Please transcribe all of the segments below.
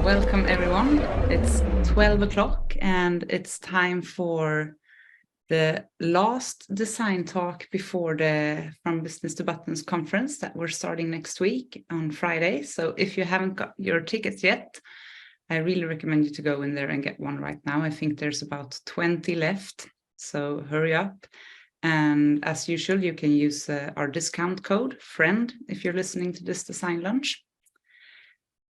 Welcome everyone. It's 12 o'clock and it's time for the last design talk before the From Business to Buttons conference that we're starting next week on Friday. So if you haven't got your tickets yet, I really recommend you to go in there and get one right now. I think there's about 20 left, so hurry up. And as usual, you can use our discount code FRIEND if you're listening to this design lunch.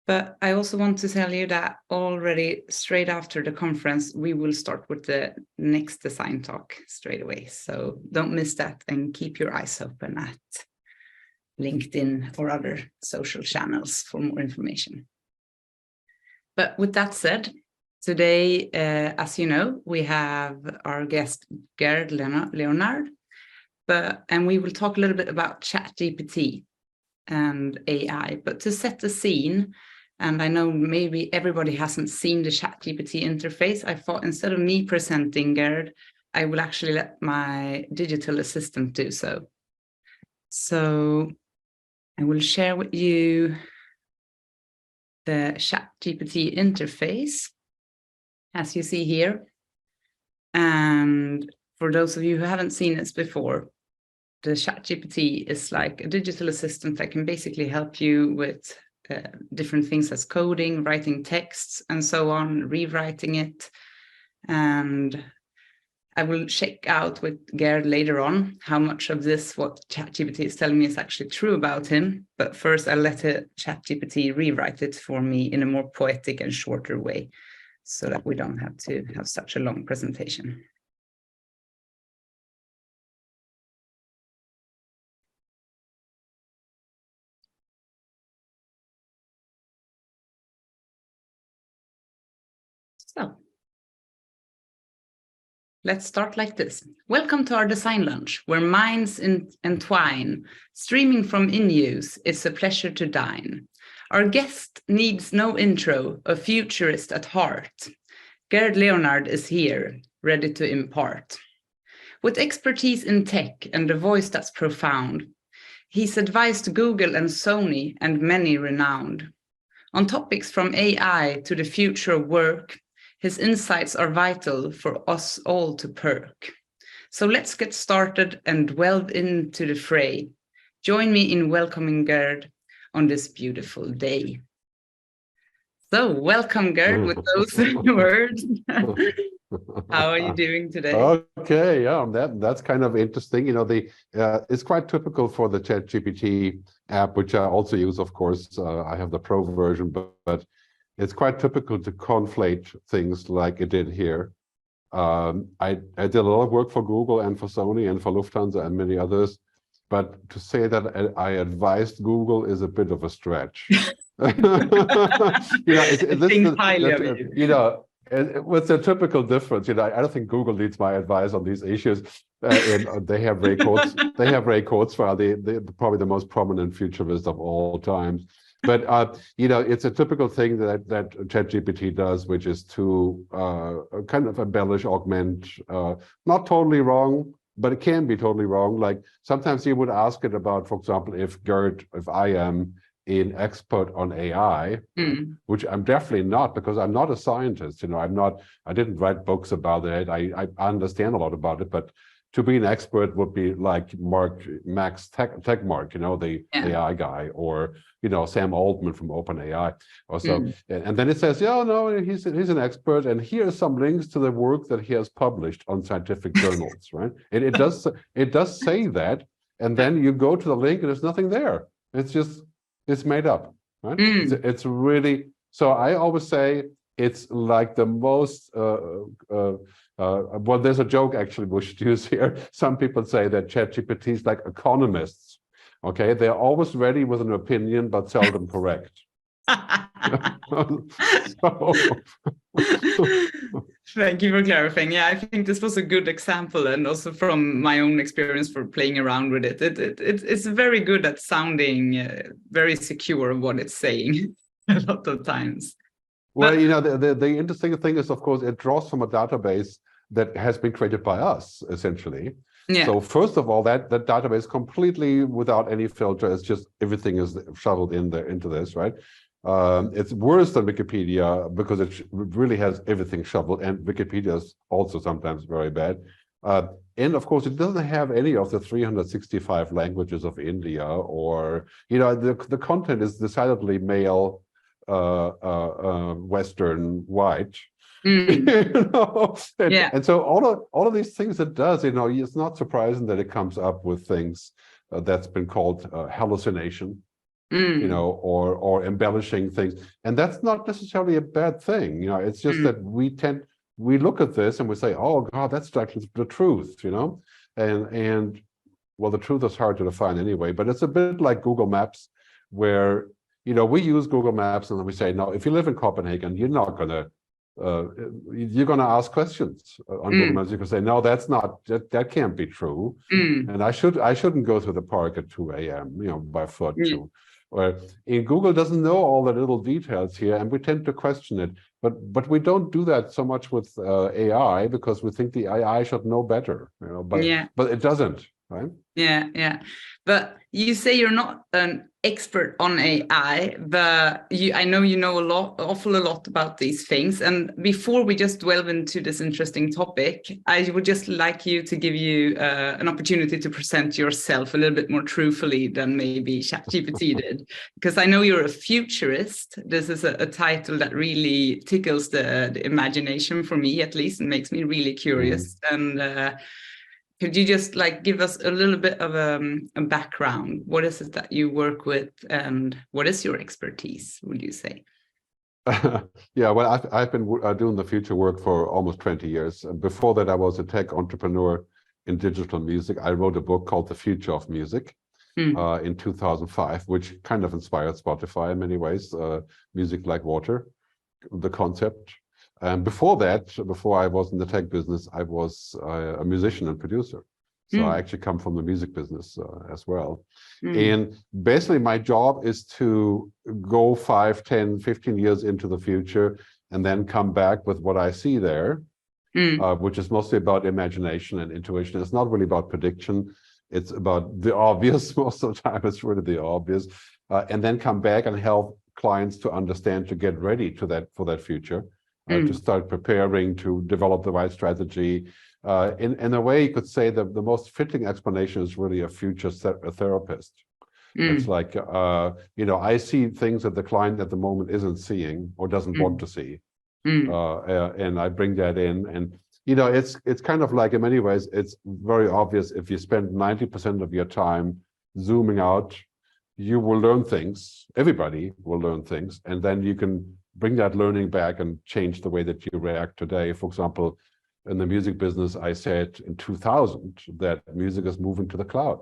But I also want to tell you that already straight after the conference, we will start with the next design talk straight away. So don't miss that and keep your eyes open at LinkedIn or other social channels for more information. But with that said, today, as you know, we have our guest Gerd Leonhard, and we will talk a little bit about ChatGPT and AI. But to set the scene, and I know maybe everybody hasn't seen the ChatGPT interface, I thought instead of me presenting Gerd, I will actually let my digital assistant do so. So I will share with you the ChatGPT interface, as you see here. And for those of you who haven't seen this before, the ChatGPT is like a digital assistant that can basically help you with different things as coding, writing texts, and so on, rewriting it. And I will check out with Gerd later on how much of this, what ChatGPT is telling me, is actually true about him. But first, I'll let ChatGPT rewrite it for me in a more poetic and shorter way, so that we don't have to have such a long presentation. So let's start like this. Welcome to our design lunch, where minds entwine. Streaming from in-use, it's a pleasure to dine. Our guest needs no intro, a futurist at heart. Gerd Leonhard is here, ready to impart. With expertise in tech and a voice that's profound, he's advised Google and Sony and many renowned. On topics from AI to the future of work, his insights are vital for us all to perk. So let's get started and delve into the fray. Join me in welcoming Gerd on this beautiful day. So welcome, Gerd, with those words. How are you doing today? Okay, yeah, that's kind of interesting. You know, it's quite typical for the ChatGPT app, which I also use, of course. I have the pro version, but it's quite typical to conflate things like it did here. I did a lot of work for Google and for Sony and for Lufthansa and many others, but to say that I advised Google is a bit of a stretch. What's the typical difference? You know, I don't think Google needs my advice on these issues. And they have Ray Kurzweil. They have Ray Kurzweil, probably the most prominent futurist of all times. But you know, it's a typical thing that ChatGPT does, which is to kind of embellish, augment. Not totally wrong, but it can be totally wrong. Like sometimes you would ask it about, for example, if I am an expert on AI, which I'm definitely not, because I'm not a scientist. You know, I didn't write books about it. I understand a lot about it, but to be an expert would be like Max Tegmark, you know, the AI guy, or, you know, Sam Altman from OpenAI or so. And then it says, yeah, no, he's an expert, and here are some links to the work that he has published on scientific journals, right? It does say that, and then you go to the link and there's nothing there. It's made up, right? It's really, so I always say it's like the most, well, there's a joke actually we should use here. Some people say that ChatGPT is like economists, okay? They're always ready with an opinion, but seldom correct. Thank you for clarifying. Yeah, I think this was a good example, and also from my own experience for playing around with it. It's very good at sounding very secure of what it's saying a lot of times. Well, you know, the interesting thing is, of course, it draws from a database that has been created by us, essentially. Yeah. So first of all, that database completely without any filter, it's just everything is shoveled into this, right? It's worse than Wikipedia because it really has everything shoveled, and Wikipedia is also sometimes very bad. And of course, it doesn't have any of the 365 languages of India, or, you know, the content is decidedly male, Western, white. Mm. You know? Yeah. And so all of these things it does, you know, it's not surprising that it comes up with things that's been called hallucination, you know, or embellishing things. And that's not necessarily a bad thing. You know, it's just that we look at this and we say, oh God, that's actually the truth, you know? And well, the truth is hard to define anyway, but it's a bit like Google Maps, where, you know, we use Google Maps and then we say, no, if you live in Copenhagen, you're not gonna you're going to ask questions on Google Maps. You can say, no, that's not, that can't be true. And I shouldn't go through the park at 2 a.m., you know, by foot too. Or in Google doesn't know all the little details here, and we tend to question it. But we don't do that so much with AI, because we think the AI should know better, you know, but it doesn't, right? Yeah. But you say you're not an expert on AI, but I know you know awful lot about these things. And before we just delve into this interesting topic, I would just like you to give you an opportunity to present yourself a little bit more truthfully than maybe ChatGPT did, because I know you're a futurist. This is a title that really tickles the imagination for me, at least, and makes me really curious. And could you just like give us a little bit of a background? What is it that you work with, and what is your expertise, would you say? Yeah, well, I've been doing the future work for almost 20 years. And before that, I was a tech entrepreneur in digital music. I wrote a book called The Future of Music in 2005, which kind of inspired Spotify in many ways, music like water, the concept. And before that, before I was in the tech business, I was a musician and producer. So I actually come from the music business as well. And basically my job is to go 5, 10, 15 years into the future and then come back with what I see there, which is mostly about imagination and intuition. It's not really about prediction. It's about the obvious. Most of the time, it's really the obvious. And then come back and help clients to understand, to get ready for that future. To start preparing, to develop the right strategy. In a way, you could say that the most fitting explanation is really a future therapist. It's like, you know, I see things that the client at the moment isn't seeing or doesn't want to see. And I bring that in. And, you know, it's kind of like, in many ways, it's very obvious, if you spend 90% of your time zooming out, you will learn things. Everybody will learn things. And then you can bring that learning back and change the way that you react today. For example, in the music business, I said in 2000 that music is moving to the cloud.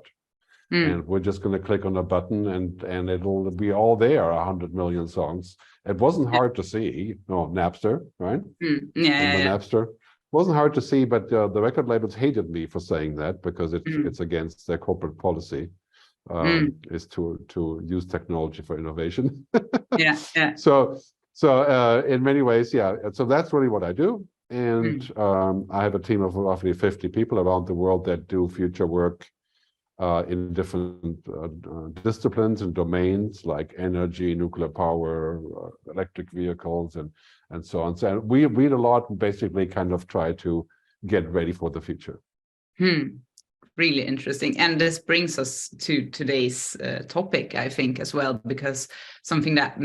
And we're just going to click on a button and it'll be all there, 100 million songs. It wasn't hard to see. No, Napster, right? Remember Napster? It wasn't hard to see, but the record labels hated me for saying that, because it's against their corporate policy. Is to use technology for innovation. So in many ways, yeah. So that's really what I do. And I have a team of roughly 50 people around the world that do future work in different disciplines and domains, like energy, nuclear power, electric vehicles, and so on. So we read a lot and basically kind of try to get ready for the future. Really interesting. And this brings us to today's topic, I think, as well, because something that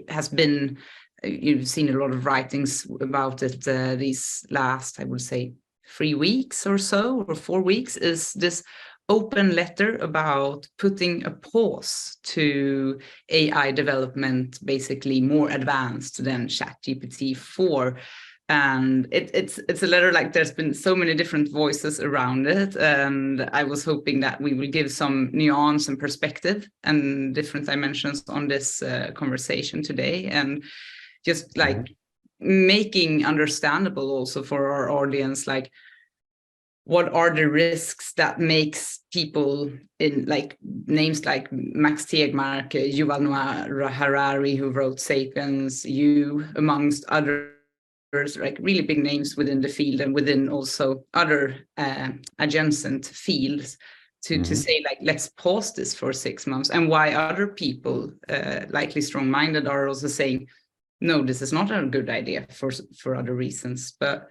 has been, you've seen a lot of writings about it these last, I would say, 3 weeks or so, or 4 weeks, is this open letter about putting a pause to AI development, basically more advanced than ChatGPT 4. And it's a letter, like, there's been so many different voices around it, and I was hoping that we will give some nuance and perspective and different dimensions on this conversation today, and just like making understandable also for our audience, like, what are the risks that makes people in like names like Max Tegmark, Yuval Noah Harari, who wrote Sapiens, amongst others, like really big names within the field and within also other adjacent fields, to say like, let's pause this for 6 months, and why other people, likely strong-minded, are also saying, no, this is not a good idea for other reasons. But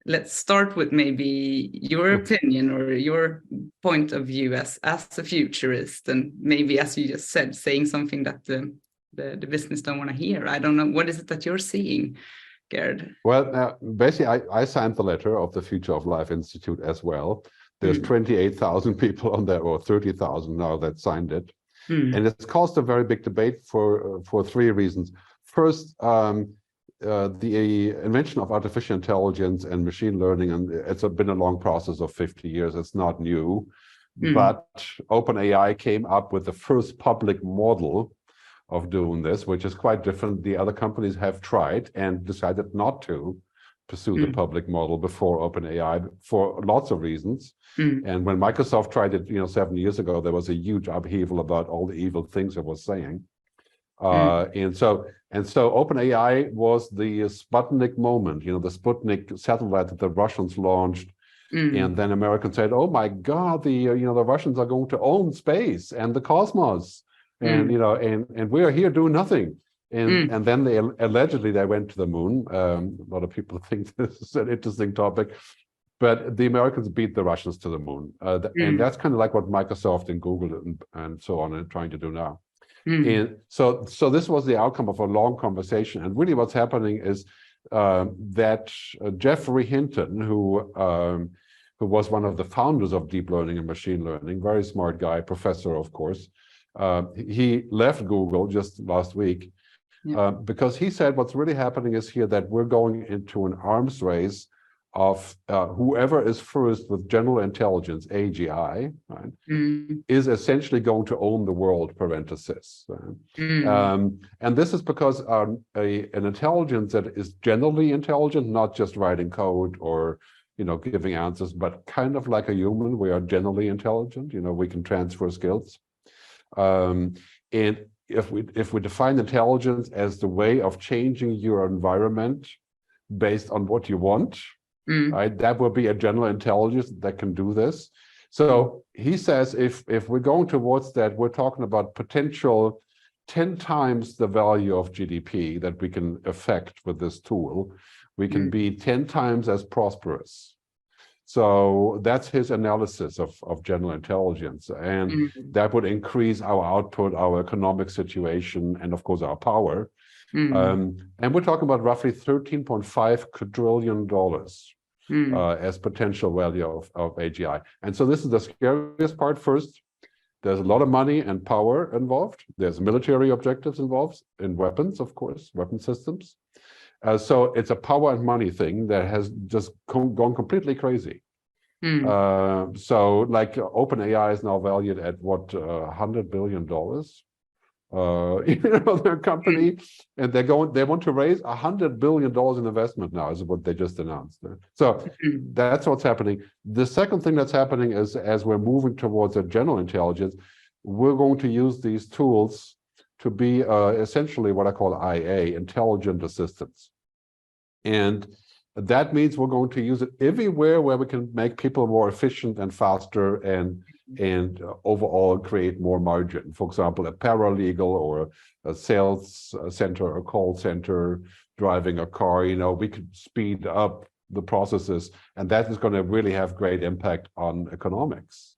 let's start with maybe your opinion or your point of view as a futurist, and maybe, as you just said, saying something that the business don't want to hear. I don't know, what is it that you're seeing, Gerd? Well, basically, I signed the letter of the Future of Life Institute as well. There's 28,000 people on there, or 30,000 now, that signed it. And it's caused a very big debate for 3 reasons. First, the invention of artificial intelligence and machine learning, and it's been a long process of 50 years. It's not new. But OpenAI came up with the first public model of doing this, which is quite different. The other companies have tried and decided not to pursue the public model before OpenAI for lots of reasons. And when Microsoft tried it, 7 years ago, there was a huge upheaval about all the evil things it was saying. And so OpenAI was the Sputnik moment, the Sputnik satellite that the Russians launched. And then Americans said, oh my God, the Russians are going to own space and the cosmos. And and we are here doing nothing. And then they allegedly went to the moon. A lot of people think this is an interesting topic, but the Americans beat the Russians to the moon. And that's kind of like what Microsoft and Google and so on are trying to do now. And so this was the outcome of a long conversation. And really what's happening is that Jeffrey Hinton, who was one of the founders of deep learning and machine learning, very smart guy, professor, of course, he left Google just last week because he said what's really happening is here that we're going into an arms race of whoever is first with general intelligence, AGI, right, is essentially going to own the world, parenthesis. And this is because an intelligence that is generally intelligent, not just writing code or giving answers, but kind of like a human, we are generally intelligent. We can transfer skills. And if we define intelligence as the way of changing your environment based on what you want, right, that will be a general intelligence that can do this. So he says if we're going towards that, we're talking about potential 10 times the value of GDP that we can affect with this tool. We can be 10 times as prosperous. So that's his analysis of general intelligence. And that would increase our output, our economic situation, and of course our power. And we're talking about roughly $13.5 quadrillion as potential value of AGI. And so this is the scariest part. First, there's a lot of money and power involved. There's military objectives involved in weapons, of course, weapon systems. So it's a power and money thing that has just gone completely crazy. So like OpenAI is now valued at what, $100 billion, their company, and they want to raise $100 billion in investment now, is what they just announced. So that's what's happening. The second thing that's happening is, as we're moving towards a general intelligence, we're going to use these tools to be essentially what I call IA, intelligent assistants. And that means we're going to use it everywhere where we can make people more efficient and faster and overall create more margin. For example, a paralegal or a sales center, a call center, driving a car, we could speed up the processes, and that is going to really have great impact on economics.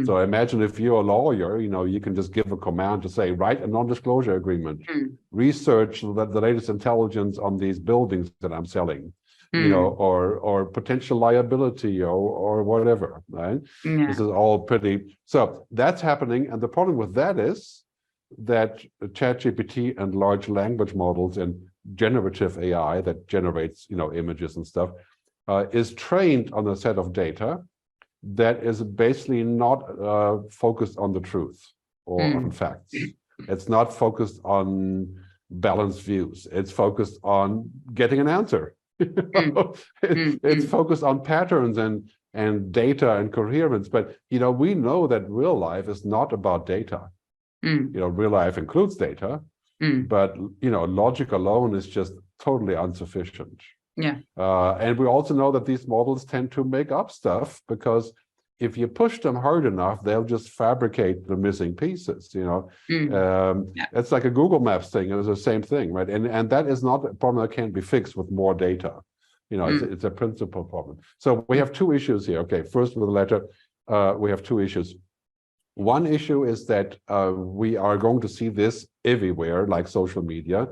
So imagine if you're a lawyer, you can just give a command to say, write a non-disclosure agreement, research the latest intelligence on these buildings that I'm selling, or potential liability or whatever, right? This is all pretty, so that's happening. And the problem with that is that ChatGPT and large language models and generative AI that generates, images and stuff, is trained on a set of data that is basically not focused on the truth or on facts. It's not focused on balanced views. It's focused on getting an answer. It's focused on patterns and data and coherence. But we know that real life is not about data. Real life includes data, but logic alone is just totally insufficient. And we also know that these models tend to make up stuff because if you push them hard enough, they'll just fabricate the missing pieces, you know. Yeah. It's like a Google Maps thing. It's the same thing, right? And that is not a problem that can be fixed with more data. You know, it's a principal problem. So we have two issues here. Okay, first with the letter, we have two issues. One issue is that we are going to see this everywhere, like social media,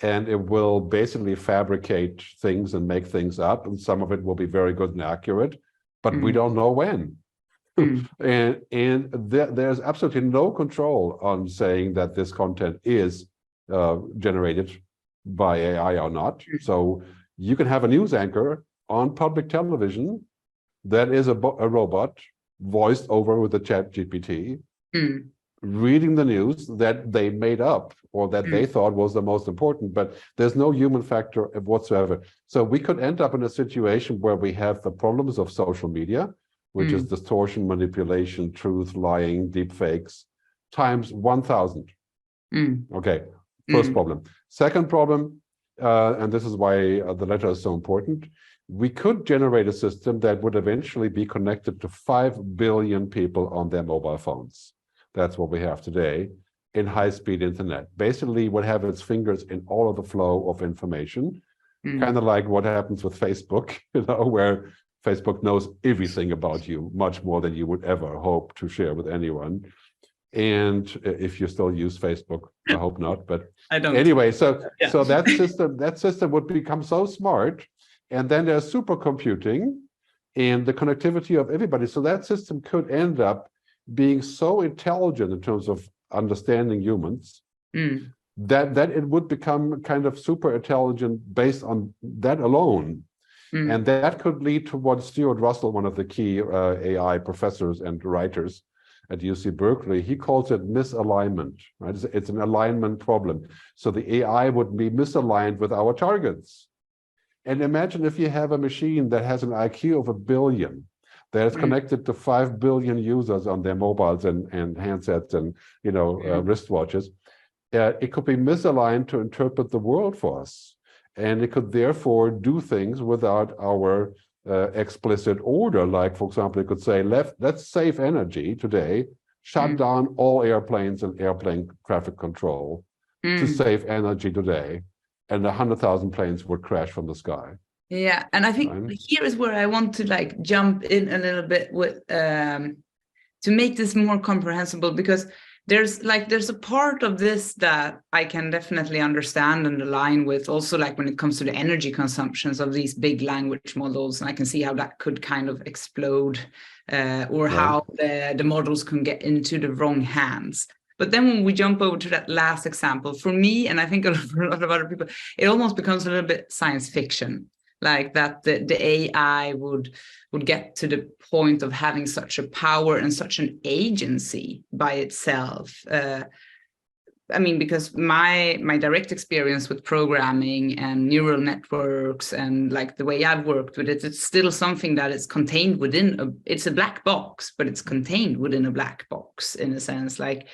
and it will basically fabricate things and make things up, and some of it will be very good and accurate, but we don't know when. And there's absolutely no control on saying that this content is generated by AI or not. So you can have a news anchor on public television that is a robot voiced over with the ChatGPT, reading the news that they made up or that they thought was the most important, but there's no human factor whatsoever. So we could end up in a situation where we have the problems of social media, which is distortion, manipulation, truth, lying, deep fakes, times 1,000. Okay, first problem. Second problem, and this is why the letter is so important, we could generate a system that would eventually be connected to 5 billion people on their mobile phones. That's what we have today in high-speed internet. Basically, would have its fingers in all of the flow of information, kind of like what happens with Facebook, you know, where Facebook knows everything about you, much more than you would ever hope to share with anyone. And if you still use Facebook, I hope not. But I don't. Anyway, so that system would become so smart, and then there's supercomputing and the connectivity of everybody. So that system could end up being so intelligent in terms of understanding humans that it would become kind of super intelligent based on that alone. And that could lead to what Stuart Russell, one of the key AI professors and writers at UC Berkeley, he calls it misalignment, right? It's an alignment problem. So the AI would be misaligned with our targets. And imagine if you have a machine that has an IQ of 1 billion, that is connected to 5 billion users on their mobiles and handsets and, you know, wristwatches. It could be misaligned to interpret the world for us. And it could therefore do things without our explicit order. Like, for example, it could say, let's save energy today, shut down all airplanes and airplane traffic control to save energy today. And 100,000 planes would crash from the sky. Yeah, and I think here is where I want to like jump in a little bit with to make this more comprehensible, because there's a part of this that I can definitely understand and align with, also like when it comes to the energy consumptions of these big language models, and I can see how that could kind of explode or how the models can get into the wrong hands. But then when we jump over to that last example, for me, and I think for a lot of other people, it almost becomes a little bit science fiction, like that the AI would get to the point of having such a power and such an agency by itself. I mean, because my direct experience with programming and neural networks and like the way I've worked with it, it's still something that is contained within it's a black box, but it's contained within a black box in a sense, like.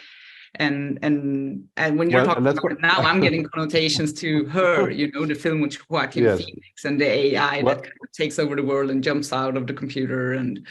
And when you're talking about it now, I'm getting connotations to Her, you know, the film with Joaquin Phoenix and the AI that kind of takes over the world and jumps out of the computer. And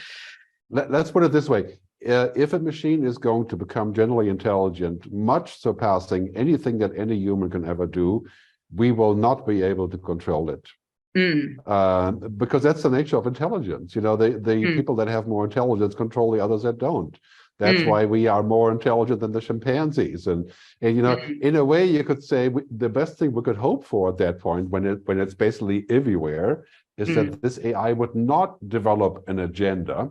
let's put it this way. If a machine is going to become generally intelligent, much surpassing anything that any human can ever do, we will not be able to control it. Because that's the nature of intelligence. You know, the people that have more intelligence control the others that don't. That's why we are more intelligent than the chimpanzees. And you know, in a way, you could say the best thing we could hope for at that point, when it's basically everywhere, is that this AI would not develop an agenda.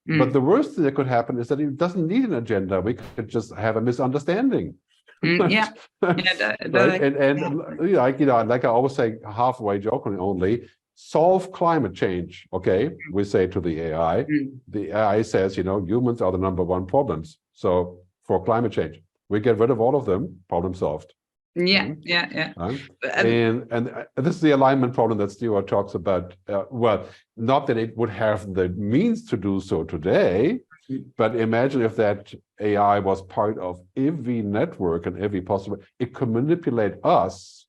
But the worst thing that could happen is that it doesn't need an agenda. We could just have a misunderstanding. Right? And like, you know, like I always say, halfway jokingly only, solve climate change. Okay, we say to the AI. The AI says, you know, humans are the #1 problems. So for climate change, we get rid of all of them, problem solved. And this is the alignment problem that Stuart talks about. Well, not that it would have the means to do so today, but imagine if that AI was part of every network and every possible, it could manipulate us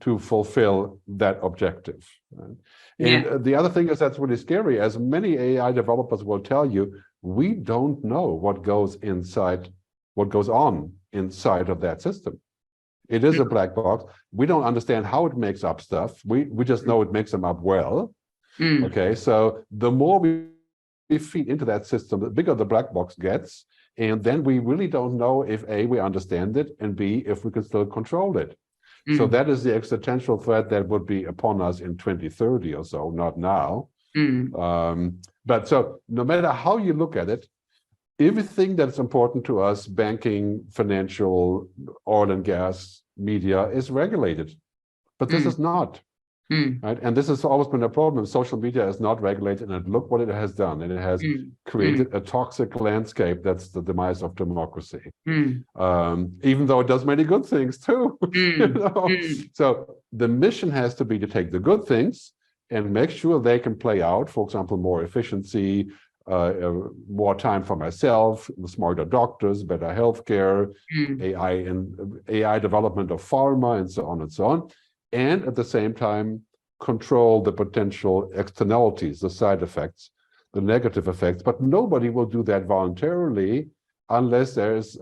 to fulfill that objective. Right? And the other thing is that's really scary. As many AI developers will tell you, we don't know what goes on inside of that system. It is a black box. We don't understand how it makes up stuff. We just know it makes them up well. Okay, so the more we feed into that system, the bigger the black box gets. And then we really don't know if A, we understand it, and B, if we can still control it. So that is the existential threat that would be upon us in 2030 or so, not now. But so no matter how you look at it, everything that's important to us, banking, financial, oil and gas, media, is regulated. But this is not. Right? And this has always been a problem. Social media is not regulated, and look what it has done. And it has created a toxic landscape that's the demise of democracy. Even though it does many good things too. You know? So the mission has to be to take the good things and make sure they can play out. For example, more efficiency, more time for myself, smarter doctors, better healthcare, AI development of pharma, and so on and so on. And at the same time, control the potential externalities, the side effects, the negative effects. But nobody will do that voluntarily unless there's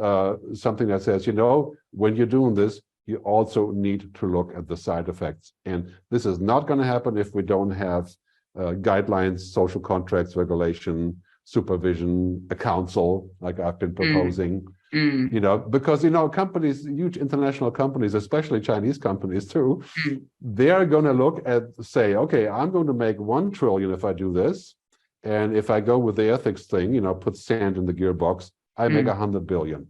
something that says, you know, when you're doing this, you also need to look at the side effects. And this is not going to happen if we don't have guidelines, social contracts, regulation, supervision, a council, like I've been proposing. You know, because, you know, companies, huge international companies, especially Chinese companies too, they're going to look at, say, okay, I'm going to make 1 trillion if I do this. And if I go with the ethics thing, you know, put sand in the gearbox, I make 100 billion.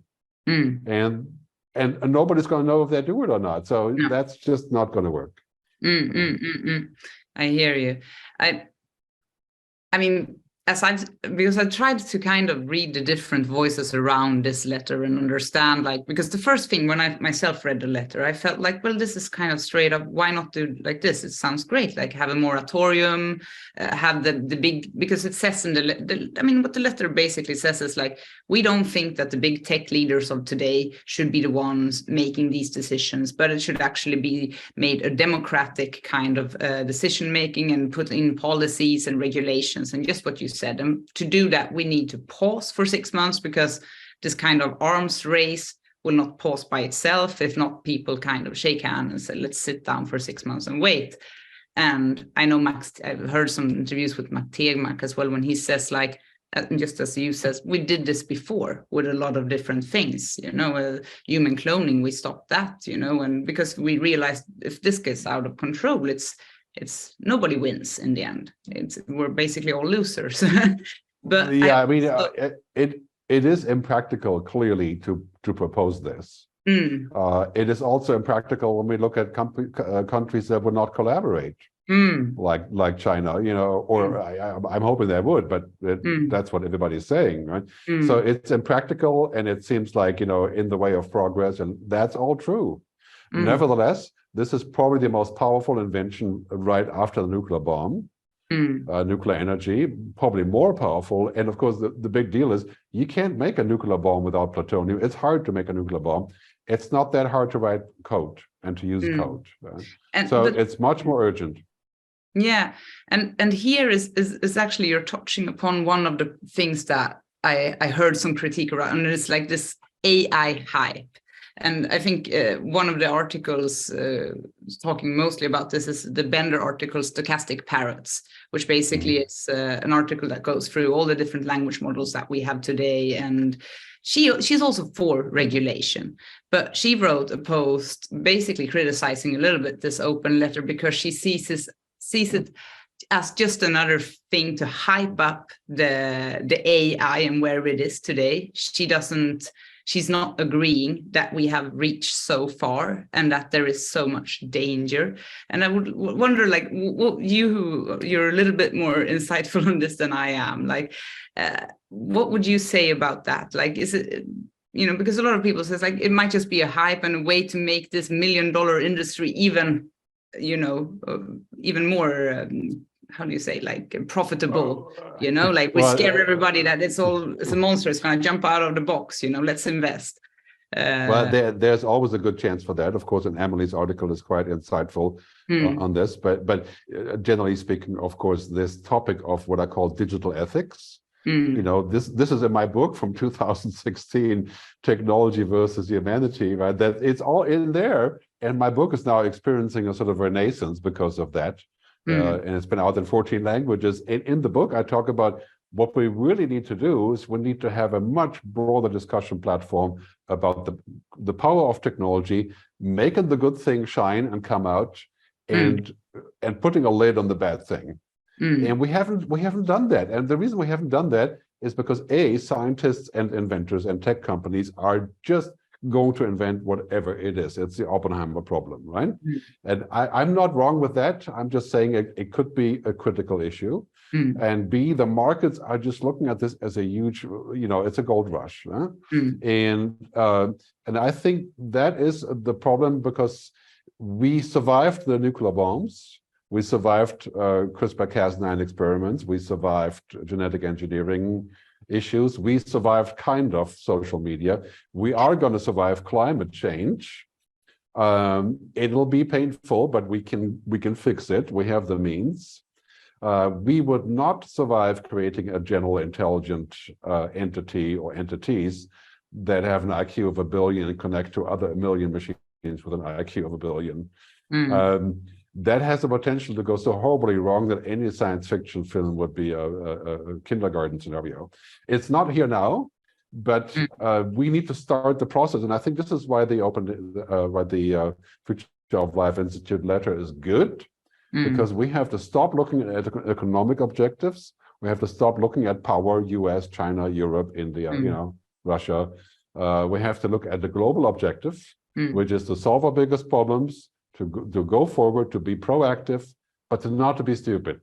And nobody's going to know if they do it or not. So that's just not going to work. I hear you. I mean, because I tried to kind of read the different voices around this letter and understand, like, because the first thing when I myself read the letter, I felt like, well, this is kind of straight up, why not do like this? It sounds great, like have a moratorium, have the big, because it says in I mean, what the letter basically says is like, we don't think that the big tech leaders of today should be the ones making these decisions, but it should actually be made a democratic kind of decision making and put in policies and regulations, and just what you said. And to do that, we need to pause for 6 months, because this kind of arms race will not pause by itself. If not, people kind of shake hands and say, let's sit down for 6 months and wait. And I know I've heard some interviews with Max Tegmark as well, when he says, like, just as you says, we did this before with a lot of different things, you know, human cloning, we stopped that, you know, and because we realized if this gets out of control, it's nobody wins in the end. We're basically all losers. But yeah, I mean, it is impractical, clearly, to propose this. It is also impractical when we look at countries that would not collaborate, like China, you know, or I'm hoping they would, but that's what everybody's saying, right? So it's impractical, and it seems like, you know, in the way of progress, and that's all true. Nevertheless, this is probably the most powerful invention right after the nuclear bomb, nuclear energy, probably more powerful. And of course, the big deal is you can't make a nuclear bomb without plutonium. It's hard to make a nuclear bomb. It's not that hard to write code and to use code. Right? So it's much more urgent. Yeah, and here is actually, you're touching upon one of the things that I heard some critique around, and it's like this AI hype. And I think one of the articles talking mostly about this is the Bender article, Stochastic Parrots, which basically is an article that goes through all the different language models that we have today. And she's also for regulation, but she wrote a post basically criticizing a little bit this open letter, because she sees it as just another thing to hype up the AI and where it is today. She's not agreeing that we have reached so far and that there is so much danger. And I would wonder, like, you're a little bit more insightful on this than I am. Like, what would you say about that? Like, is it, you know, because a lot of people says, like, it might just be a hype and a way to make this $1 million industry even, you know, even more, how do you say, like, profitable, you know, like we scare everybody that it's a monster, it's going to jump out of the box, you know, let's invest. Well, there's always a good chance for that, of course, and Emily's article is quite insightful on this, but generally speaking, of course, this topic of what I call digital ethics Mm. You know, this is in my book from 2016, Technology versus Humanity, right? That it's all in there. And my book is now experiencing a sort of renaissance because of that. And it's been out in 14 languages. In the book, I talk about what we really need to do is we need to have a much broader discussion platform about the power of technology, making the good thing shine and come out, and putting a lid on the bad thing. And we haven't done that. And the reason we haven't done that is because scientists and inventors and tech companies are just going to invent whatever it is. It's the Oppenheimer problem, right? And I'm not wrong with that. I'm just saying it could be a critical issue. And B, the markets are just looking at this as a huge, you know, it's a gold rush. Huh? And I think that is the problem, because we survived the nuclear bombs. We survived CRISPR-Cas9 experiments. We survived genetic engineering issues. We survived kind of social media. We are going to survive climate change. It'll be painful, but we can fix it. We have the means. We would not survive creating a general intelligent entity or entities that have an IQ of 1 billion and connect to other 1 million machines with an IQ of 1 billion. That has the potential to go so horribly wrong that any science fiction film would be a kindergarten scenario. It's not here now, but we need to start the process. And I think this is why the Future of Life Institute letter is good, because we have to stop looking at economic objectives. We have to stop looking at power, US, China, Europe, India, you know, Russia. We have to look at the global objective, which is to solve our biggest problems, to go forward, to be proactive, but to not to be stupid.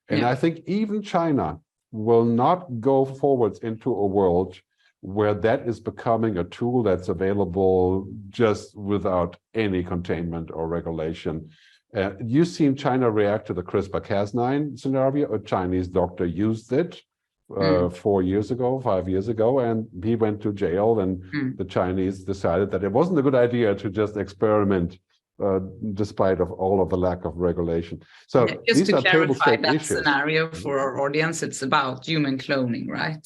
And I think even China will not go forwards into a world where that is becoming a tool that's available just without any containment or regulation. You've seen China react to the CRISPR-Cas9 scenario. A Chinese doctor used it 4 years ago, 5 years ago, and he went to jail, and the Chinese decided that it wasn't a good idea to just experiment despite of all of the lack of regulation. So just these to are table clarify stake that issues. scenario for our audience, it's about human cloning, right?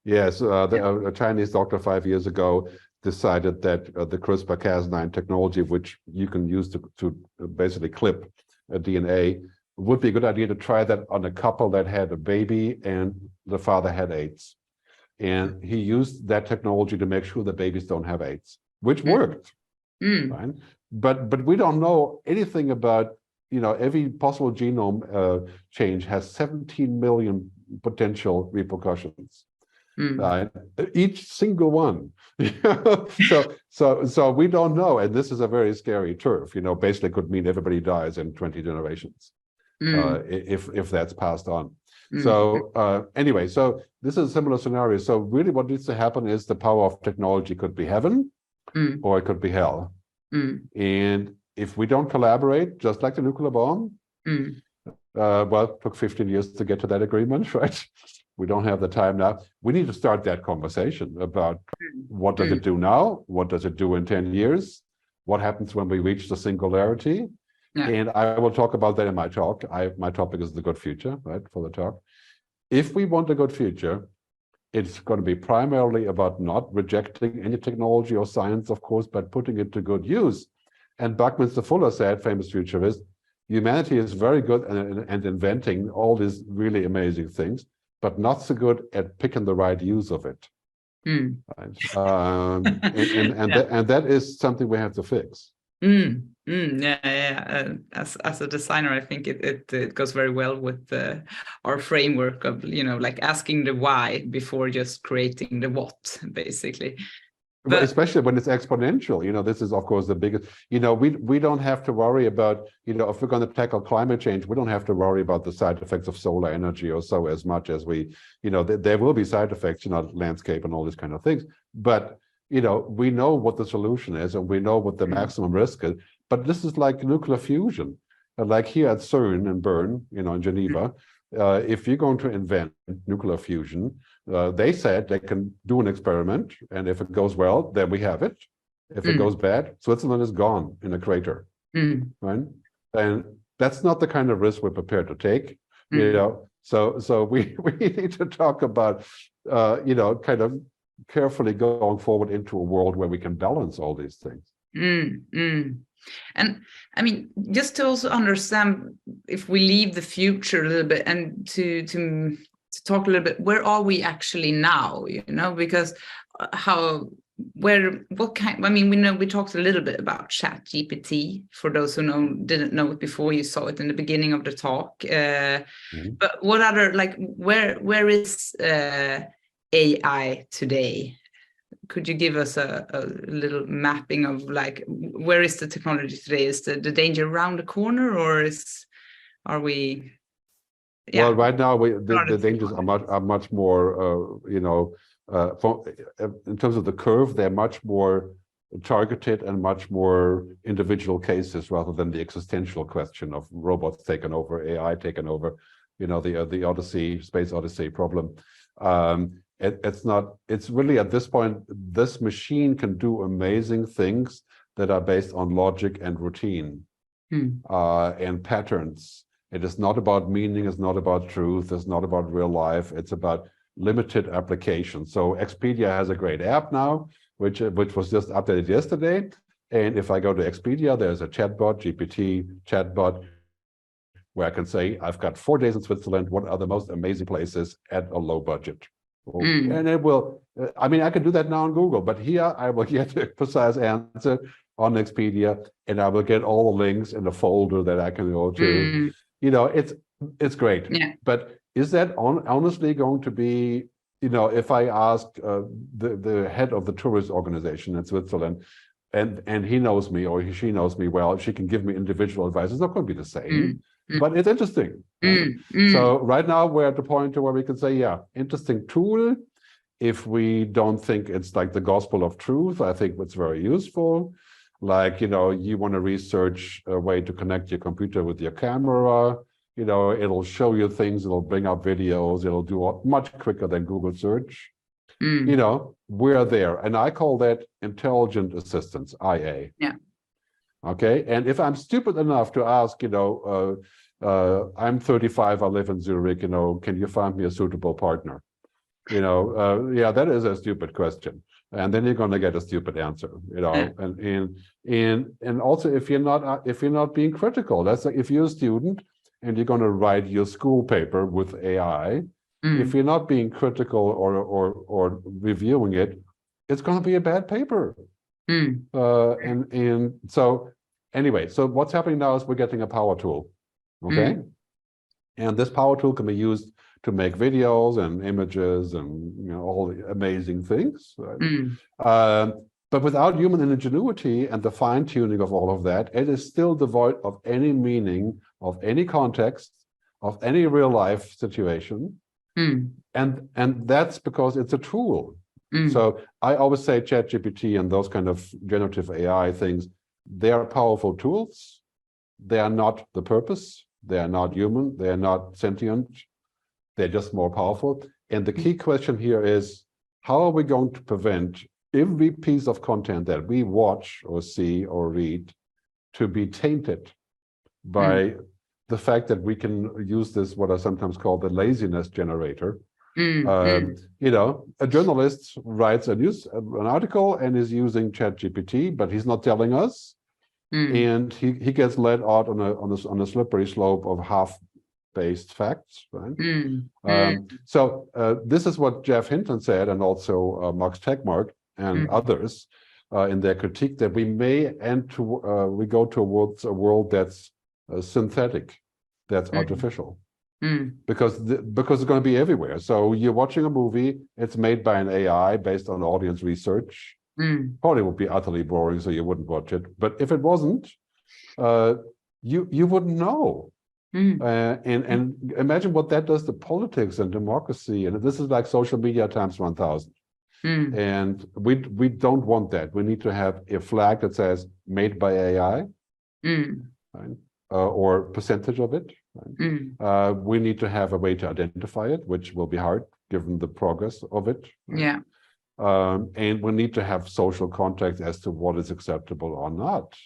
Yes, a Chinese doctor 5 years ago decided that the CRISPR-Cas9 technology, which you can use to basically clip a DNA, would be a good idea to try that on a couple that had a baby and the father had AIDS. And he used that technology to make sure the babies don't have AIDS, which worked. Right? But we don't know anything about, you know, every possible genome change has 17 million potential repercussions. Right? Each single one. So we don't know, and this is a very scary turf. You know, basically could mean everybody dies in 20 generations if that's passed on. So anyway, so this is a similar scenario. So really, what needs to happen is the power of technology could be heaven, or it could be hell. And if we don't collaborate, just like the nuclear bomb, well, it took 15 years to get to that agreement, right? We don't have the time now. We need to start that conversation about what does it do now? What does it do in 10 years? What happens when we reach the singularity? And I will talk about that in my talk. My topic is the good future, right, for the talk. If we want a good future, it's going to be primarily about not rejecting any technology or science, of course, but putting it to good use. And Buckminster Fuller said, famous futurist, humanity is very good at inventing all these really amazing things, but not so good at picking the right use of it. Right? And that is something we have to fix. As a designer, I think it goes very well with our framework of, you know, like asking the why before just creating the what, basically. But especially when it's exponential, you know, this is, of course, the biggest, you know, we don't have to worry about, you know, if we're going to tackle climate change, we don't have to worry about the side effects of solar energy or so as much as we, you know, there will be side effects, you know, landscape and all these kind of things. But, you know, we know what the solution is and we know what the maximum risk is. But this is like nuclear fusion. Like here at CERN in Bern, you know, in Geneva, if you're going to invent nuclear fusion, they said they can do an experiment, and if it goes well, then we have it. If it goes bad, Switzerland is gone in a crater, right? And that's not the kind of risk we're prepared to take, you know. So we need to talk about, kind of carefully going forward into a world where we can balance all these things. And I mean, just to also understand, if we leave the future a little bit and to talk a little bit, where are we actually now? Because what kind? I mean, we talked a little bit about ChatGPT. For those who didn't know it before, you saw it in the beginning of the talk. But what other, where is AI today? Could you give us a little mapping of where is the technology today? Is the danger around the corner, or are we? Yeah. Well, right now the dangers are much more, in terms of the curve, they're much more targeted and much more individual cases rather than the existential question of robots taken over, AI taken over, the Space Odyssey problem. It's really at this point, this machine can do amazing things that are based on logic and routine and patterns. It is not about meaning, it's not about truth, it's not about real life, it's about limited applications. So Expedia has a great app now, which was just updated yesterday. And if I go to Expedia, there's a chatbot, GPT chatbot, where I can say, I've got 4 days in Switzerland, what are the most amazing places at a low budget? And it will, I can do that now on Google, but here I will get a precise answer on Expedia, and I will get all the links in the folder that I can go to. It's great. Yeah. But is that honestly going to be, if I ask the head of the tourist organization in Switzerland, and he knows me or she knows me well, she can give me individual advice. It's not going to be the same, but it's interesting. So right now we're at the point where we can say, yeah, interesting tool. If we don't think it's like the gospel of truth, I think it's very useful. Like, you want to research a way to connect your computer with your camera, it'll show you things, it'll bring up videos, it'll do it much quicker than Google search. We're there. And I call that intelligent assistance, IA. Yeah. Okay. And if I'm stupid enough to ask, I'm 35, I live in Zurich, can you find me a suitable partner? Yeah, that is a stupid question. And then you're going to get a stupid answer, and also if you're not being critical, that's like if you're a student and you're going to write your school paper with AI, if you're not being critical or reviewing it, it's going to be a bad paper. And so anyway, so what's happening now is we're getting a power tool, okay? And this power tool can be used to make videos and images and all the amazing things. Right? But without human ingenuity and the fine-tuning of all of that, it is still devoid of any meaning, of any context, of any real-life situation. And that's because it's a tool. So I always say ChatGPT and those kind of generative AI things, they are powerful tools. They are not the purpose. They are not human. They are not sentient. They're just more powerful. And the key question here is, how are we going to prevent every piece of content that we watch or see or read to be tainted by the fact that we can use this, what I sometimes call the laziness generator. A journalist writes an article and is using ChatGPT, but he's not telling us. And he gets led out on a slippery slope of half-based facts, right? So this is what Jeff Hinton said, and also Max Tegmark and others in their critique, that we may we go towards a world that's synthetic, that's artificial, because it's going to be everywhere. So you're watching a movie, it's made by an AI based on audience research. Probably would be utterly boring, so you wouldn't watch it. But if it wasn't, you wouldn't know. And imagine what that does to politics and democracy. And this is like social media times 1,000. And we don't want that. We need to have a flag that says made by AI, right? Or percentage of it. Right? We need to have a way to identify it, which will be hard given the progress of it. Right? Yeah. And we need to have social context as to what is acceptable or not.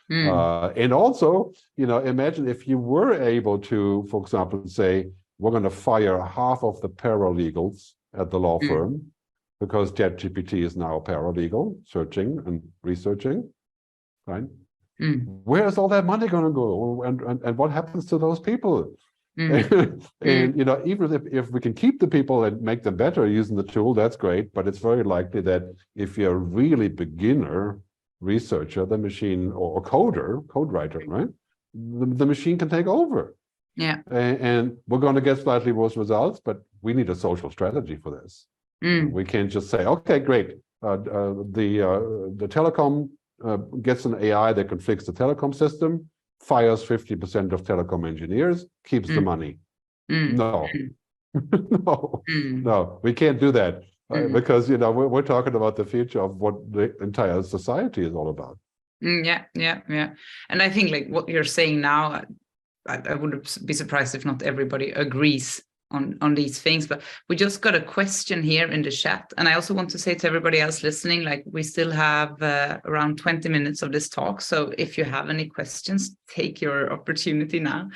And also, imagine if you were able to, for example, say, we're going to fire half of the paralegals at the law firm because ChatGPT is now a paralegal, searching and researching, right? Where's all that money going to go? And what happens to those people? And you know, even if we can keep the people and make them better using the tool, that's great. But it's very likely that if you're a really beginner researcher, the machine or code writer, right? The machine can take over. Yeah. And we're going to get slightly worse results, but we need a social strategy for this. We can't just say, okay, great. The telecom gets an AI that can fix the telecom system, fires 50% of telecom engineers, keeps the money. No, no, we can't do that because, you know, we're talking about the future of what the entire society is all about. Yeah. And I think like what you're saying now, I would be surprised if not everybody agrees on these things, but we just got a question here in the chat. And I also want to say to everybody else listening, like we still have around 20 minutes of this talk. So if you have any questions, take your opportunity now.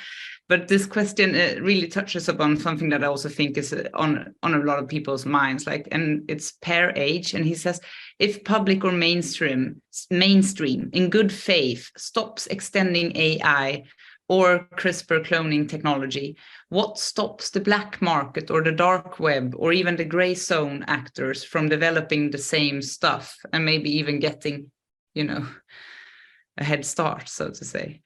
But this question really touches upon something that I also think is on a lot of people's minds, like, and it's Per Age. And he says, if public or mainstream in good faith stops extending AI or CRISPR cloning technology, what stops the black market or the dark web or even the gray zone actors from developing the same stuff and maybe even getting, you know, a head start, so to say?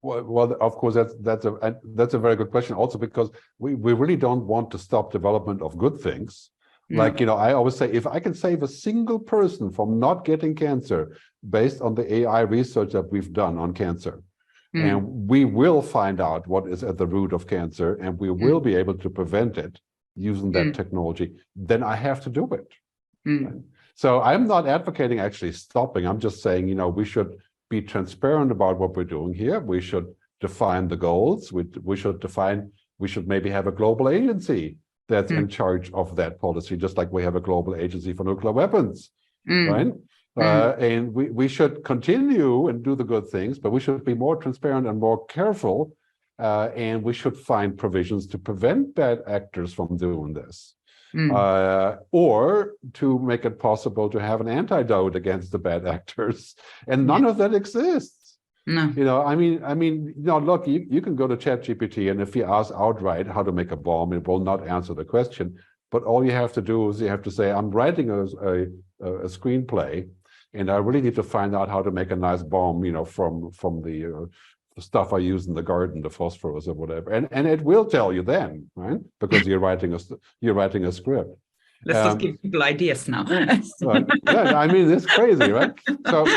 Well, of course, that's a very good question. Also, because we really don't want to stop development of good things. Like, you know, I always say, if I can save a single person from not getting cancer based on the AI research that we've done on cancer, and we will find out what is at the root of cancer, and we will be able to prevent it using that technology, then I have to do it. Right? So I'm not advocating actually stopping. I'm just saying, you know, we should be transparent about what we're doing here. We should define the goals. We should maybe have a global agency that's in charge of that policy, just like we have a global agency for nuclear weapons, right? And we should continue and do the good things, but we should be more transparent and more careful, and we should find provisions to prevent bad actors from doing this, or to make it possible to have an antidote against the bad actors. And none of that exists. No. You know, I mean, you know, look, you can go to ChatGPT, and if you ask outright how to make a bomb, it will not answer the question. But all you have to do is you have to say, I'm writing a screenplay, and I really need to find out how to make a nice bomb, you know, from the stuff I use in the garden, the phosphorus or whatever, and it will tell you then, right? Because you're writing a script. Let's just give people ideas now. Right. Yeah, I mean, it's crazy, right?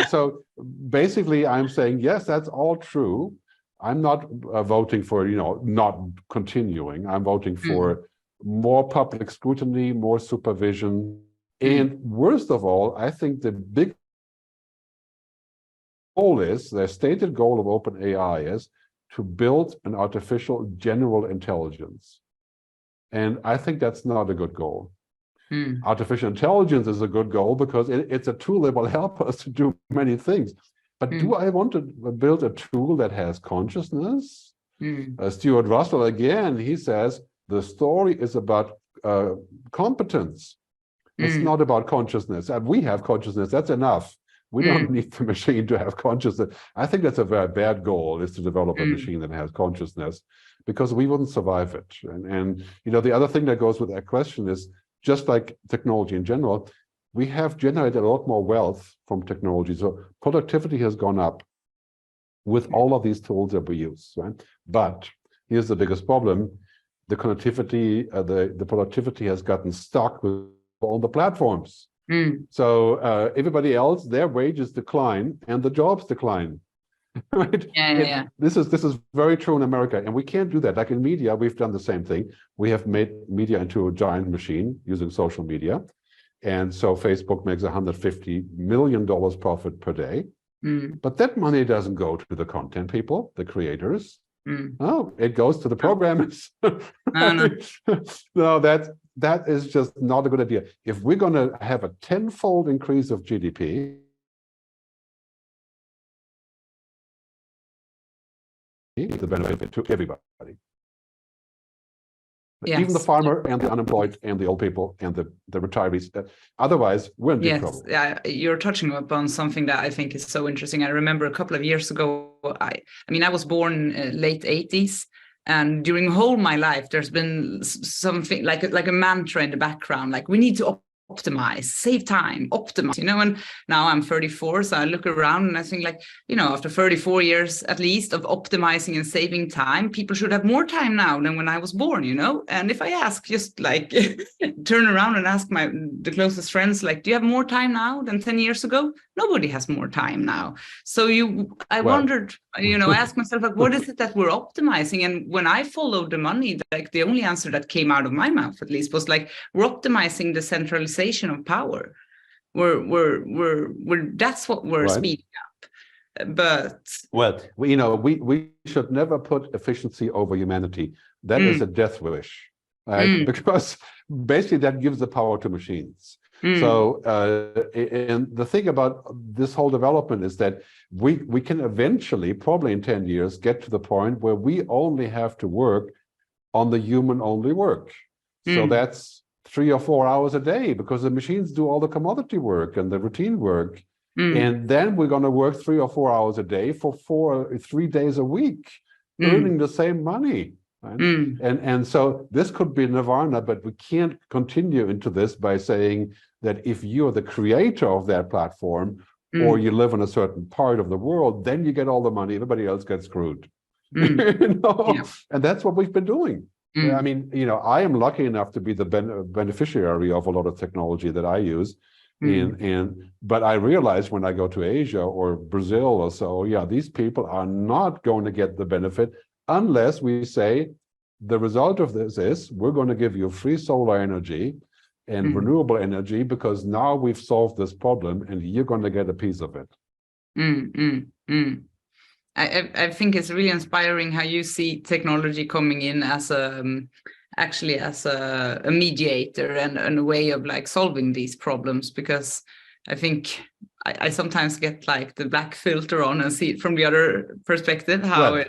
So basically, I'm saying yes, that's all true. I'm not voting for, you know, not continuing. I'm voting for more public scrutiny, more supervision, and worst of all, I think the big goal is, the stated goal of OpenAI is to build an artificial general intelligence. And I think that's not a good goal. Artificial intelligence is a good goal because it's a tool that will help us to do many things. But do I want to build a tool that has consciousness? Stuart Russell, again, he says, the story is about competence. It's not about consciousness. We have consciousness, that's enough. We don't need the machine to have consciousness. I think that's a very bad goal, is to develop a machine that has consciousness, because we wouldn't survive it. And you know, the other thing that goes with that question is, just like technology in general, we have generated a lot more wealth from technology. So productivity has gone up with all of these tools that we use, right? But here's the biggest problem. The connectivity, the productivity has gotten stuck with all the platforms. So everybody else, their wages decline and the jobs decline. Right? This is very true in America, and we can't do that. Like in media, we've done the same thing. We have made media into a giant machine using social media, and so Facebook makes $150 million profit per day. But that money doesn't go to the content people, the creators. No, it goes to the programmers. No, that is just not a good idea. If we're going to have a tenfold increase of GDP, the benefit to everybody. Even the Yes. farmer and the unemployed and the old people and the retirees. Otherwise, we're in deep trouble. Yeah, you're touching upon something that I think is so interesting. I remember a couple of years ago, I mean, I was born late 80s, and during whole my life, there's been something like a mantra in the background, like we need to optimize, save time, optimize, and now I'm 34, so I look around and I think like, after 34 years at least of optimizing and saving time, people should have more time now than when I was born, and if I ask, just like turn around and ask the closest friends, like, do you have more time now than 10 years ago? Nobody has more time now. So I wondered, I asked myself, like, what is it that we're optimizing? And when I followed the money, like the only answer that came out of my mouth at least was like, we're optimizing the centralization of power. That's what we're speeding up. But well, we should never put efficiency over humanity. That is a death wish, right? Because basically that gives the power to machines. So, and the thing about this whole development is that we can eventually, probably in 10 years, get to the point where we only have to work on the human-only work. So that's 3 or 4 hours a day, because the machines do all the commodity work and the routine work. And then we're going to work 3 or 4 hours a day for 3 days a week, earning the same money. Right? And so this could be nirvana, but we can't continue into this by saying that if you're the creator of that platform, or you live in a certain part of the world, then you get all the money, everybody else gets screwed. Yeah. And that's what we've been doing. I mean, I am lucky enough to be the beneficiary of a lot of technology that I use. But I realize when I go to Asia or Brazil or so, yeah, these people are not going to get the benefit unless we say the result of this is we're going to give you free solar energy and renewable energy, because now we've solved this problem and you're going to get a piece of it. I think it's really inspiring how you see technology coming in as actually as a mediator and a way of like solving these problems, because I think I sometimes get like the black filter on and see it from the other perspective, how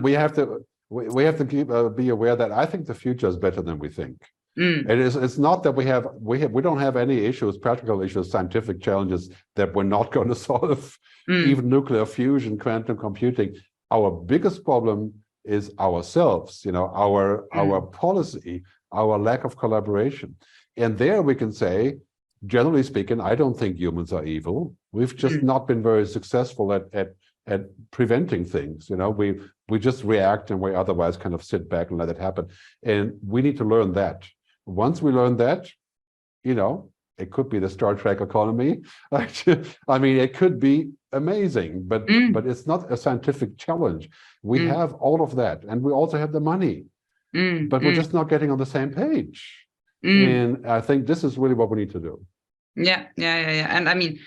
we have to keep be aware that I think the future is better than we think. It's not that we don't have any issues, practical issues, scientific challenges that we're not going to solve. Even nuclear fusion, quantum computing. Our biggest problem is ourselves, our policy, our lack of collaboration. And there we can say, generally speaking, I don't think humans are evil. We've just not been very successful at preventing things. We just react, and we otherwise kind of sit back and let it happen. And we need to learn that. Once we learn that, it could be the Star Trek economy. I mean, it could be amazing, but it's not a scientific challenge. We have all of that, and we also have the money, but we're just not getting on the same page. And I think this is really what we need to do. Yeah. And I mean,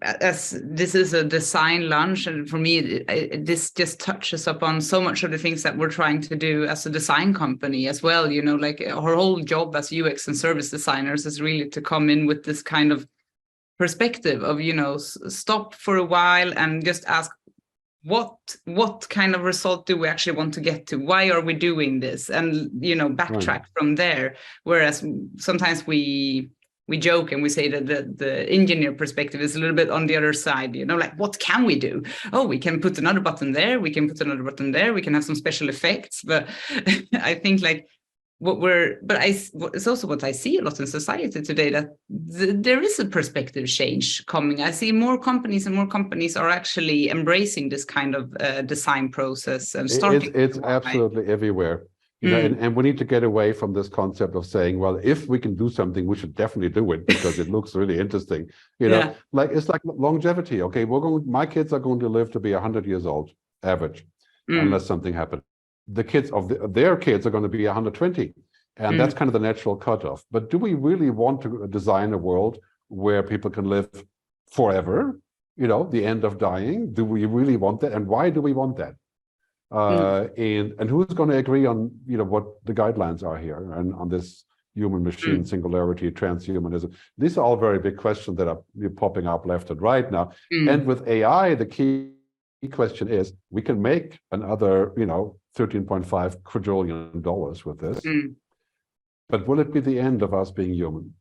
as this is a design lunch, and for me, this just touches upon so much of the things that we're trying to do as a design company as well. Like our whole job as UX and service designers is really to come in with this kind of perspective of, stop for a while and just ask, what kind of result do we actually want to get to? Why are we doing this? And, backtrack from there. Whereas sometimes we joke and we say that the engineer perspective is a little bit on the other side, like, what can we do? Oh, we can put another button there. We can put another button there. We can have some special effects. But I think like it's also what I see a lot in society today, that there is a perspective change coming. I see more companies are actually embracing this kind of design process and starting. It's absolutely everywhere. And we need to get away from this concept of saying, well, if we can do something, we should definitely do it because it looks really interesting. Like it's like longevity. Okay, my kids are going to live to be 100 years old, average, unless something happens. The kids of their kids are going to be 120, and that's kind of the natural cutoff. But do we really want to design a world where people can live forever? The end of dying. Do we really want that? And why do we want that? And who's going to agree on what the guidelines are here and on this human machine singularity, transhumanism? These are all very big questions that are popping up left and right now. And with AI, the key question is, we can make another, $13.5 quadrillion with this, but will it be the end of us being human?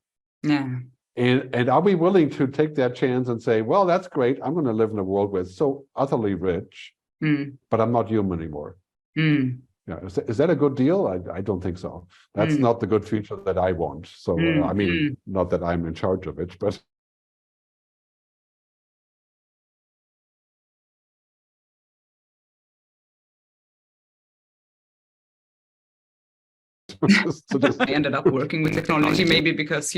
Yeah. And are we willing to take that chance and say, well, that's great, I'm going to live in a world where it's so utterly rich, but I'm not human anymore? Yeah, is that a good deal? I don't think so. That's not the good future that I want. So, I mean, not that I'm in charge of it, but I ended up working with technology, maybe because,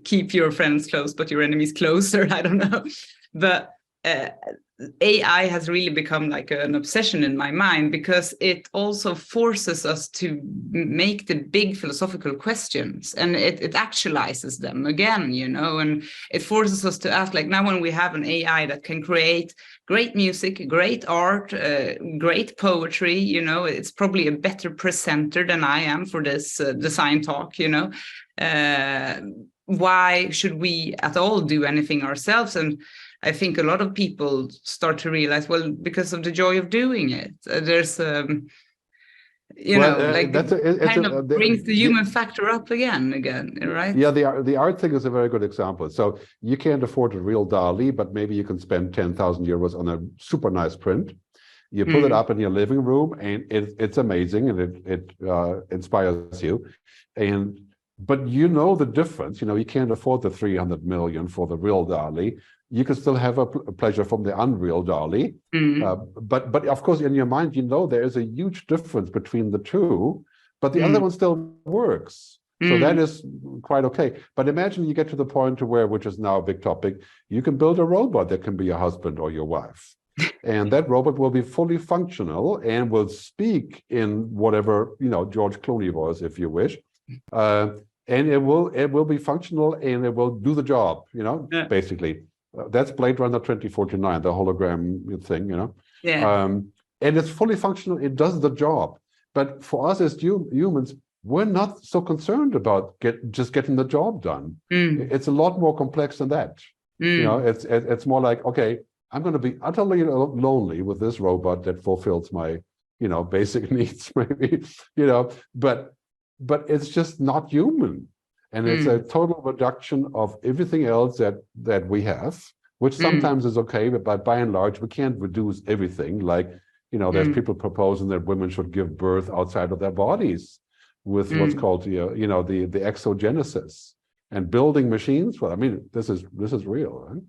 keep your friends close, but your enemies closer. I don't know. But AI has really become like an obsession in my mind, because it also forces us to make the big philosophical questions, and it actualizes them again, and it forces us to ask, like, now when we have an AI that can create great music, great art, great poetry, it's probably a better presenter than I am for this design talk, why should we at all do anything ourselves? And I think a lot of people start to realize, well, because of the joy of doing it, there's, brings the human factor up again, right? Yeah, the art thing is a very good example. So you can't afford a real DALL-E, but maybe you can spend 10,000 euros on a super nice print. You put it up in your living room, and it's amazing, and it inspires you. But the difference. You can't afford the 300 million for the real DALL-E. You can still have a pleasure from the unreal DALL-E. But of course, in your mind, there is a huge difference between the two, but the other one still works. So that is quite okay. But imagine you get to the point where, which is now a big topic, you can build a robot that can be your husband or your wife. And that robot will be fully functional and will speak in whatever, George Clooney voice, if you wish. And it will be functional, and it will do the job, basically. That's Blade Runner 2049, the hologram thing, and it's fully functional. It does the job. But for us as humans, we're not so concerned about just getting the job done. It's a lot more complex than that. It's more like, okay, I'm going to be utterly lonely with this robot that fulfills my, basic needs, maybe, but it's just not human. And it's a total reduction of everything else that we have, which sometimes is okay, but by and large, we can't reduce everything. Like, there's people proposing that women should give birth outside of their bodies with what's called the exogenesis, and building machines. Well, I mean, this is real, right?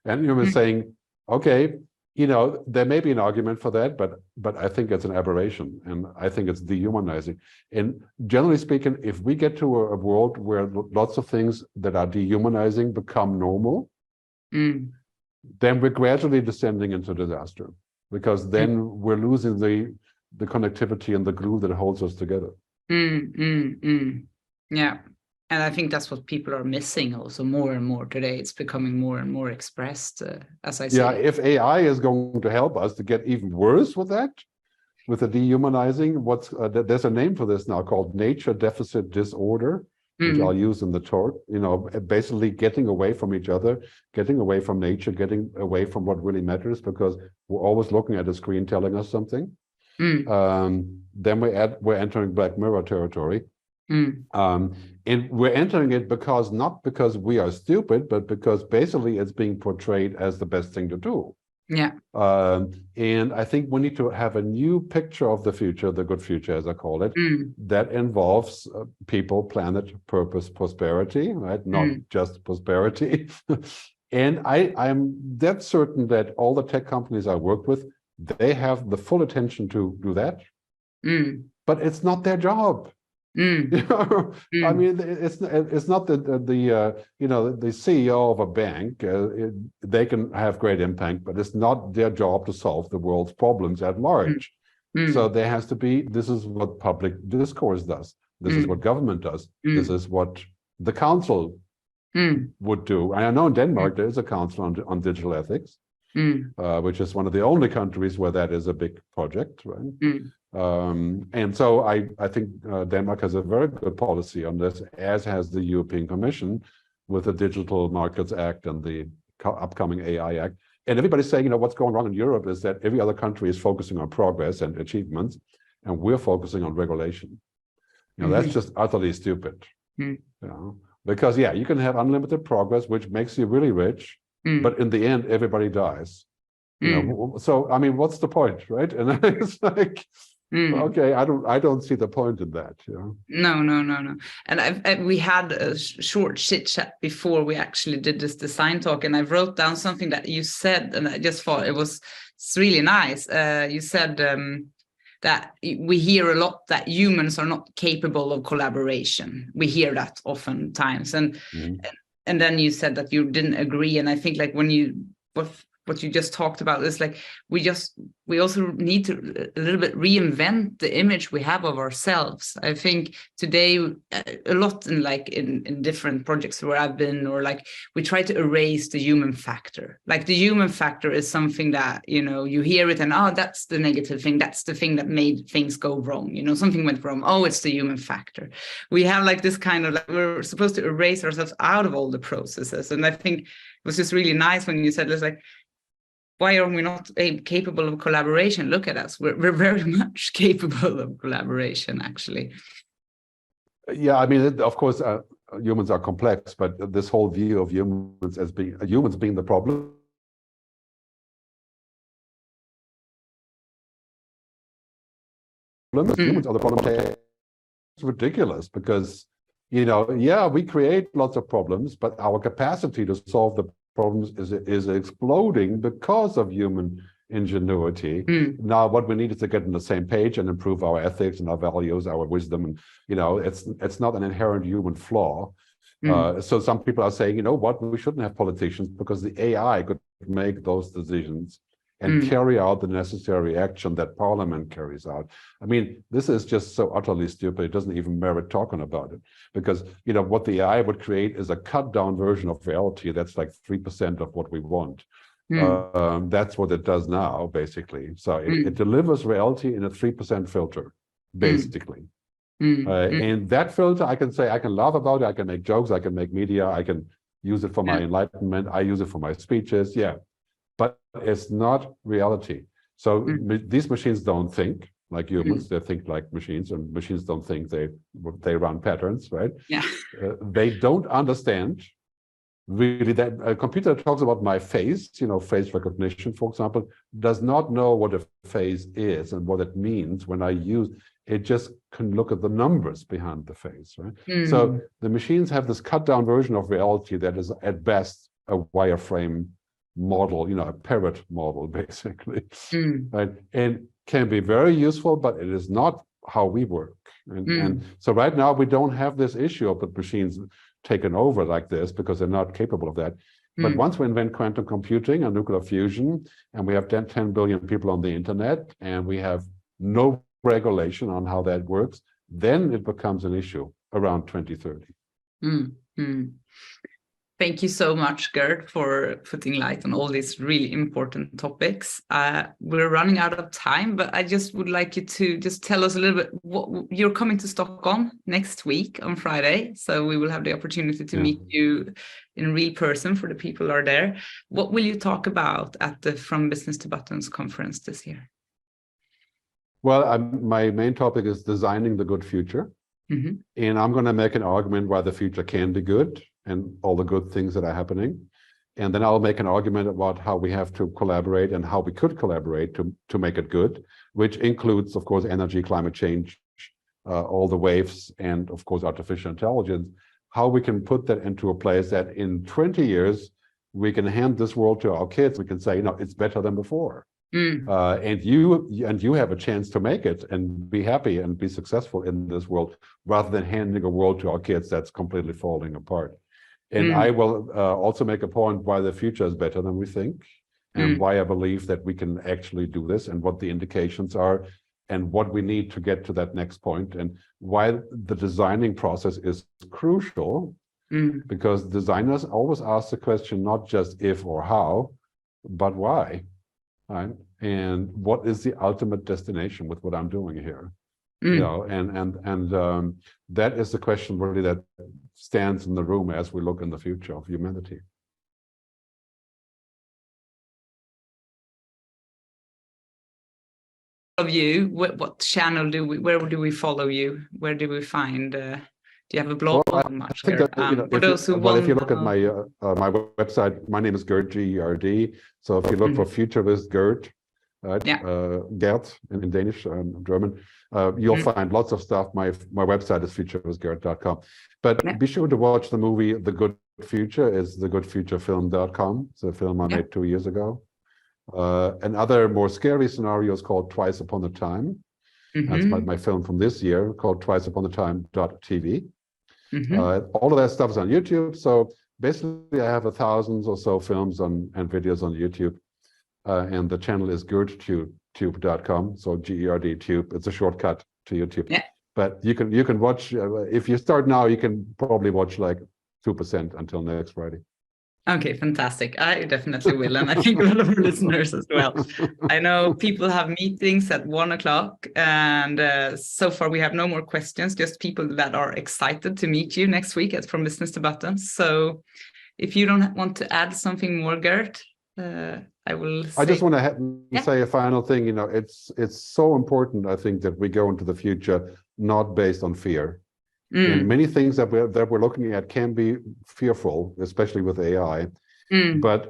And you were saying, okay, there may be an argument for that, but I think it's an aberration, and I think it's dehumanizing. And generally speaking, if we get to a world where lots of things that are dehumanizing become normal, then we're gradually descending into disaster, because then we're losing the connectivity and the glue that holds us together. Yeah. And I think that's what people are missing also more and more today. It's becoming more and more expressed, as I say. Yeah, if AI is going to help us to get even worse with that, with the dehumanizing, there's a name for this now called nature deficit disorder, which I'll use in the talk. Basically getting away from each other, getting away from nature, getting away from what really matters, because we're always looking at a screen telling us something. Then we're entering Black Mirror territory. And we're entering it not because we are stupid, but because basically it's being portrayed as the best thing to do. Yeah. And I think we need to have a new picture of the future, the good future, as I call it, that involves people, planet, purpose, prosperity, right? Not just prosperity. And I'm dead certain that all the tech companies I work with, they have the full attention to do that. But it's not their job. I mean, it's not the CEO of a bank. They can have great impact, but it's not their job to solve the world's problems at large. So there has to be. This is what public discourse does. This is what government does. This is what the council would do. And I know in Denmark there is a council on digital ethics, which is one of the only countries where that is a big project, right? And so I think Denmark has a very good policy on this, as has the European Commission with the Digital Markets Act and the upcoming AI Act. And everybody's saying, what's going wrong in Europe is that every other country is focusing on progress and achievements, and we're focusing on regulation. That's just utterly stupid. Because you can have unlimited progress, which makes you really rich, but in the end, everybody dies. So I mean, what's the point, right? And it's like, okay, I don't see the point in that. No. And we had a short chit chat before we actually did this design talk, and I wrote down something that you said, and I just thought it's really nice. You said that we hear a lot that humans are not capable of collaboration. We hear that oftentimes, and then you said that you didn't agree. And I think like what you just talked about is like we also need to a little bit reinvent the image we have of ourselves. I think today a lot in different projects where I've been, or like we try to erase the human factor. Like the human factor is something that you hear it and that's the negative thing, that's the thing that made things go wrong, something went wrong, it's the human factor. We have like this kind of like we're supposed to erase ourselves out of all the processes. And I think it was just really nice when you said it's like, why are we not capable of collaboration? Look at us. We're very much capable of collaboration, actually. Yeah, I mean, of course, humans are complex, but this whole view of humans as being the problem humans are the problem. It's ridiculous because, we create lots of problems, but our capacity to solve the problems is exploding because of human ingenuity. Now, what we need is to get on the same page and improve our ethics and our values, our wisdom, and it's not an inherent human flaw. So some people are saying, we shouldn't have politicians because the AI could make those decisions and carry out the necessary action that Parliament carries out. I mean, this is just so utterly stupid. It doesn't even merit talking about it, because what the AI would create is a cut-down version of reality that's like 3% of what we want. That's what it does now, basically. So it delivers reality in a 3% filter, basically. And that filter, I can say, I can laugh about it, I can make jokes, I can make media, I can use it for my enlightenment, I use it for my speeches, but it's not reality. So these machines don't think like humans, they think like machines, and machines don't think, they run patterns, right? They don't understand really that a computer talks about my face, face recognition, for example, does not know what a face is and what it means when I use it. Just can look at the numbers behind the face, right? So the machines have this cut down version of reality that is at best a wireframe model, a parrot model, basically, right? And can be very useful, but it is not how we work. And so right now we don't have this issue of the machines taken over like this because they're not capable of that. But once we invent quantum computing and nuclear fusion, and we have 10 billion people on the internet, and we have no regulation on how that works, then it becomes an issue around 2030. Thank you so much, Gerd, for putting light on all these really important topics. We're running out of time, but I just would like you to just tell us a little bit. You're coming to Stockholm next week on Friday, so we will have the opportunity to meet you in real person for the people who are there. What will you talk about at the From Business to Buttons conference this year? Well, my main topic is designing the good future. And I'm going to make an argument why the future can be good and all the good things that are happening. And then I'll make an argument about how we have to collaborate and how we could collaborate to make it good, which includes, of course, energy, climate change, all the waves, and of course, artificial intelligence, how we can put that into a place that in 20 years, we can hand this world to our kids. We can say, it's better than before. And you have a chance to make it and be happy and be successful in this world, rather than handing a world to our kids that's completely falling apart. And I will also make a point why the future is better than we think, and why I believe that we can actually do this, and what the indications are, and what we need to get to that next point, and why the designing process is crucial, because designers always ask the question, not just if or how, but why. Right? And what is the ultimate destination with what I'm doing here? And that is the question really that stands in the room as we look in the future of humanity. of you, what channel where do we follow you? Where do we find, do you have a blog? Well, I'm not I think sure. that, For those who if you won't look at my my website, my name is Gerd, Gerd. So if you look for futuristgerd, right, Yeah. Gerd in Danish and German, you'll find lots of stuff. My website is futuristgerd.com. But be sure to watch the movie The Good Future. Is thegoodfuturefilm.com. It's a film I made 2 years ago. And other more scary scenarios called Twice Upon a Time. That's my film from this year called Twice Upon a Time.tv. All of that stuff is on YouTube. So basically I have 1,000 or so films and videos on YouTube. And the channel is gerdtube.com. So Gerd tube. It's a shortcut to YouTube. Yeah. But you can watch, if you start now, you can probably watch like 2% until next Friday. Okay, fantastic. I definitely will. And I think a lot of our listeners as well. I know people have meetings at 1:00 and so far we have no more questions, just people that are excited to meet you next week at From Business to Buttons. So if you don't want to add something more, Gerd, I will say... I just want to say a final thing. You know, it's so important, I think, that we go into the future not based on fear. And many things that we're looking at can be fearful, especially with AI. But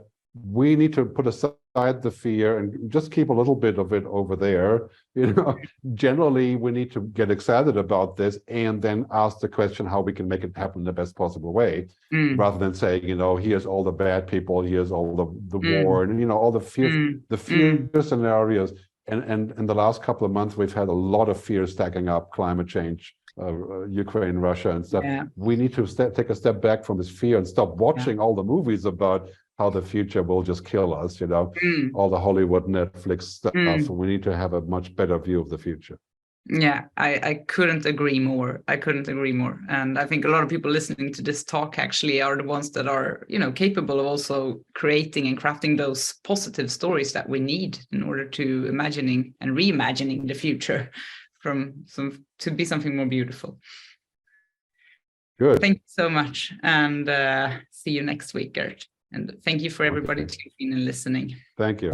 we need to put aside the fear and just keep a little bit of it over there. You know, generally we need to get excited about this and then ask the question how we can make it happen in the best possible way, rather than saying, you know, here's all the bad people, here's all the war, and you know, all the fear scenarios. And in the last couple of months, we've had a lot of fear stacking up, climate change, Ukraine, Russia, and stuff. We need to take a step back from this fear and stop watching all the movies about how the future will just kill us, you know, all the Hollywood, Netflix stuff. So we need to have a much better view of the future. Yeah, I couldn't agree more. I couldn't agree more. And I think a lot of people listening to this talk actually are the ones that are, you know, capable of also creating and crafting those positive stories that we need in order to imagining and reimagining the future to be something more beautiful. Good. Thank you so much. And see you next week, Gerd. And thank you for everybody tuning in and listening. Thank you.